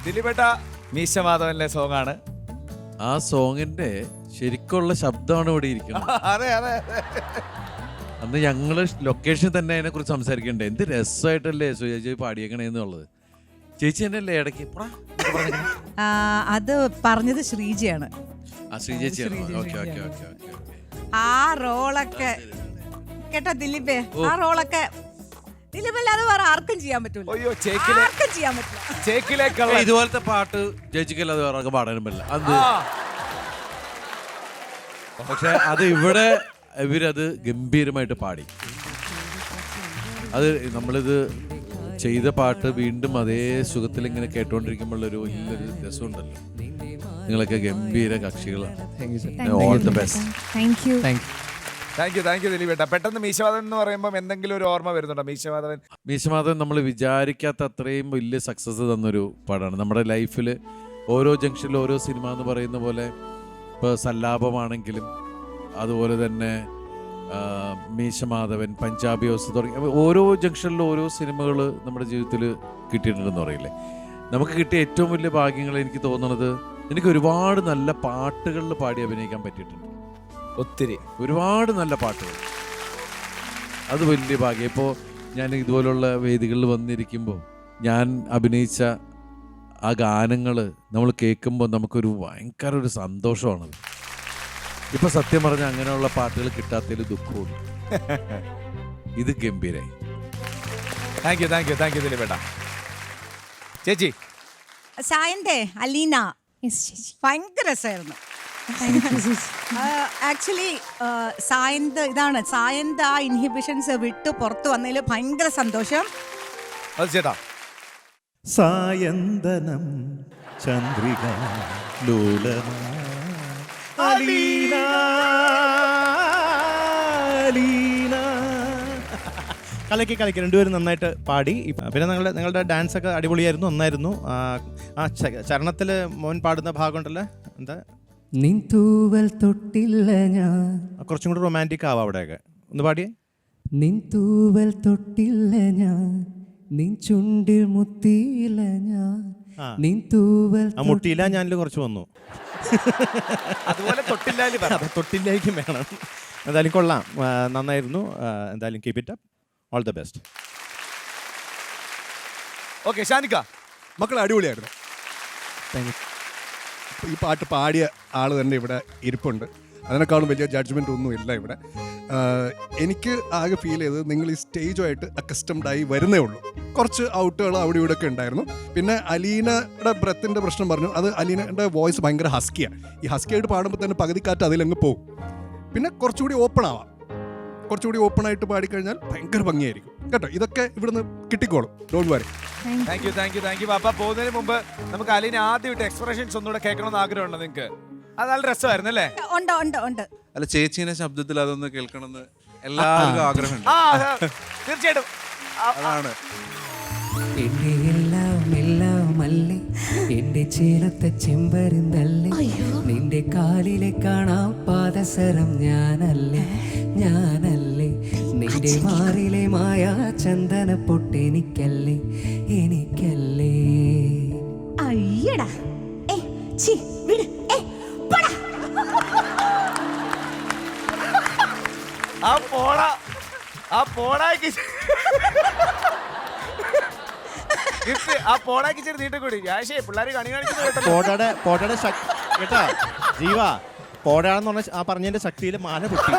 ദിലീപേട്ട മീശമാധവനിലെ song ആണ്. ആ സോങ്ങിന്റെ ശരിക്കുള്ള ശബ്ദമാണ് ഇവിടെ ഇരിക്കുന്നത്. അതെ അതെ അന്ന് ഞങ്ങള് ലൊക്കേഷൻ തന്നെ അതിനെ കുറിച്ച് സംസാരിക്കണ്ടേ. എന്ത് രസമായിട്ടല്ലേ സുജാജി പാടിയേക്കണേന്നുള്ളത്. ചേച്ചി തന്നെ അല്ലേ ഇടയ്ക്ക് അത് പറഞ്ഞത് ശ്രീജയാണ്. ആ റോളൊക്കെ കേട്ടോ ദിലീപേ, ആ റോളൊക്കെ ദിലീപല്ലാതെ വേറെ ആർക്കും ചെയ്യാൻ പറ്റൂല. ആർക്കും ചെയ്യാൻ പറ്റില്ല. ഇതുപോലത്തെ പാട്ട് ചേച്ചിക്കല്ലാതെ വേറെ ആർക്കും പാടാനും പറ്റില്ല. അത് പക്ഷെ അത് ഇവിടെ ഇവരത് ഗംഭീരമായിട്ട് പാടി. അത് നമ്മളിത് ചെയ്ത പാട്ട് വീണ്ടും അതേ സുഖത്തിൽ ഇങ്ങനെ കേട്ടോണ്ടിരിക്കുമ്പോഴൊരു വലിയൊരു രസമുണ്ടല്ലോ. നിങ്ങളൊക്കെ ഗംഭീര കക്ഷികളാണ്. All the best. Thank you ദിലീപേട്ട. പെട്ടെന്ന് മീശമാധവൻ എന്ന് പറയുമ്പോൾ എന്തെങ്കിലും ഒരു ഓർമ്മ വരുന്നുണ്ടോ? മീശമാധവൻ നമ്മൾ വിചാരിക്കാത്ത അത്രയും വലിയ സക്സസ് തന്നൊരു പാടാണ്. നമ്മുടെ ലൈഫിൽ ഓരോ ജംഗ്ഷനിലും ഓരോ സിനിമ എന്ന് പറയുന്ന പോലെ ഇപ്പോൾ സല്ലാപമാണെങ്കിലും അതുപോലെ തന്നെ മീശമാധവൻ, പഞ്ചാബി ഹൗസ് തുടങ്ങി ഓരോ ജംഗ്ഷനിലും ഓരോ സിനിമകൾ നമ്മുടെ ജീവിതത്തിൽ കിട്ടിയിട്ടുണ്ടെന്ന് പറയില്ലേ. നമുക്ക് കിട്ടിയ ഏറ്റവും വലിയ ഭാഗ്യങ്ങൾ എനിക്ക് തോന്നുന്നത് എനിക്ക് ഒരുപാട് നല്ല പാട്ടുകളിൽ പാടി അഭിനയിക്കാൻ പറ്റിയിട്ടുണ്ട്. ഒത്തിരി ഒരുപാട് നല്ല പാട്ടുകൾ, അത് വലിയ ഭാഗ്യം. ഇപ്പോൾ ഞാൻ ഇതുപോലുള്ള വേദികളിൽ വന്നിരിക്കുമ്പോൾ ഞാൻ അഭിനയിച്ച ആ ഗാനങ്ങൾ നമ്മൾ കേൾക്കുമ്പോൾ നമുക്കൊരു ഭയങ്കര ഒരു സന്തോഷമാണത്. ഇപ്പൊ സത്യം പറഞ്ഞാൽ അങ്ങനെയുള്ള പാട്ടുകൾ കിട്ടാത്തതിൽ ദുഃഖമുണ്ട്. ഇത് ഗംഭീരായി. Thank you ദിലീപേട്ട. ചേച്ചി സായന്റെ അലീന ഭയങ്കര രസമായിരുന്നു. ആക്ച്വലി സായന്ത് ഇതാണ്, സായന്ത് ആ ഇൻഹിബിഷൻസ് വിട്ട് പുറത്തു വന്നതിൽ ഭയങ്കര സന്തോഷം. അത് ചേട്ടാ. സായന്തനം ചന്ദ്രിക ലോലന അലീന അലീന. കലക്കി രണ്ടുപേരും നന്നായിട്ട് പാടി. പിന്നെ നിങ്ങളുടെ ഡാൻസ് ഒക്കെ അടിപൊളിയായിരുന്നു, നന്നായിരുന്നു. ആ ചരണത്തിൽ മോൻ പാടുന്ന ഭാഗമുണ്ടല്ലോ, എന്താ നിൻ തൂവൽ തൊട്ടില്ല ഞാൻ, കുറച്ചും കൂടി റൊമാൻറ്റിക് ആവാം അവിടെയൊക്കെ. ഒന്ന് പാടിയേ. നിൻ തൂവൽ തൊട്ടില്ല ഞാൻ, നിൻ ചുണ്ടിൽ മുത്തിയില്ല ഞാൻ, നിൻ തൂവൽ മുട്ടിയില്ല ഞാനിൽ കുറച്ച് വന്നു. അതുപോലെ തൊട്ടില്ലായിരിക്കും വേണം. എന്തായാലും കൊള്ളാം, നന്നായിരുന്നു. എന്തായാലും keep it up. All the best. Okay ഷാനിക്ക. മക്കൾ അടിപൊളിയായിരുന്നു. ഈ പാട്ട് പാടിയ ആൾ തന്നെ ഇവിടെ ഇരിപ്പുണ്ട്. അതിനേക്കാളും വലിയ ജഡ്ജ്മെൻ്റ് ഒന്നുമില്ല ഇവിടെ. എനിക്ക് ആകെ ഫീൽ ചെയ്തത് നിങ്ങൾ ഈ സ്റ്റേജുമായിട്ട് അക്കസ്റ്റംഡായി വരുന്നേ ഉള്ളൂ. കുറച്ച് ഔട്ടുകൾ അവിടെ ഇവിടെ ഒക്കെ ഉണ്ടായിരുന്നു. പിന്നെ അലീനയുടെ ബ്രെത്തിൻ്റെ പ്രശ്നം പറഞ്ഞു. അത് അലീനയുടെ വോയിസ് ഭയങ്കര ഹസ്കിയാണ്. ഈ ഹസ്കിയായിട്ട് പാടുമ്പോൾ തന്നെ പകുതിക്കാറ്റ് അതിലങ്ങ് പോകും. പിന്നെ കുറച്ചുകൂടി ഓപ്പൺ ആവാം. കുറച്ചുകൂടി ഓപ്പൺ ആയിട്ട് പാടിക്കഴിഞ്ഞാൽ ഭയങ്കര ഭംഗിയായിരിക്കും കേട്ടോ. ഇതൊക്കെ ഇവിടുന്ന് കിട്ടിക്കോളും. Don't worry. താങ്ക് യു പാപ്പ. പോകുന്നതിന് മുമ്പ് നമുക്ക് അലീന ആദ്യമായിട്ട് എക്സ്പ്രഷൻസ് ഒന്നുകൂടെ കേൾക്കണമെന്ന് ആഗ്രഹമുണ്ടോ നിങ്ങൾക്ക്? അത് നല്ല രസമായിരുന്നു അല്ലേ? ഉണ്ട്. അല്ല, ചേച്ചീന്റെ ശബ്ദത്തിൽ അതൊന്ന് കേൾക്കണമെന്ന് എല്ലാവർക്കും ആഗ്രഹമുണ്ട്. തീർച്ചയായിട്ടും അതാണ്. എന്റെ എല്ലാം അല്ലേ, എന്റെ ചേലത്തെ ചെമ്പരുന്തല്ലേ, നിന്റെ കാലിലെ കാണാം പാദസരം ഞാനല്ലേ, നിന്റെ മാറിലെ മായ ചന്ദന പൊട്ടെനിക്കല്ലേ, എനിക്കല്ലേ. അയ്യടാ പോടാക്കി നീട്ടുകൂടി പിള്ളേര് കണി കാണിക്കുന്നു. കേട്ടാ ജീവ പോടാന്ന് പറഞ്ഞ ആ പറഞ്ഞതിന്റെ ശക്തിയിൽ മാല പൊട്ടി.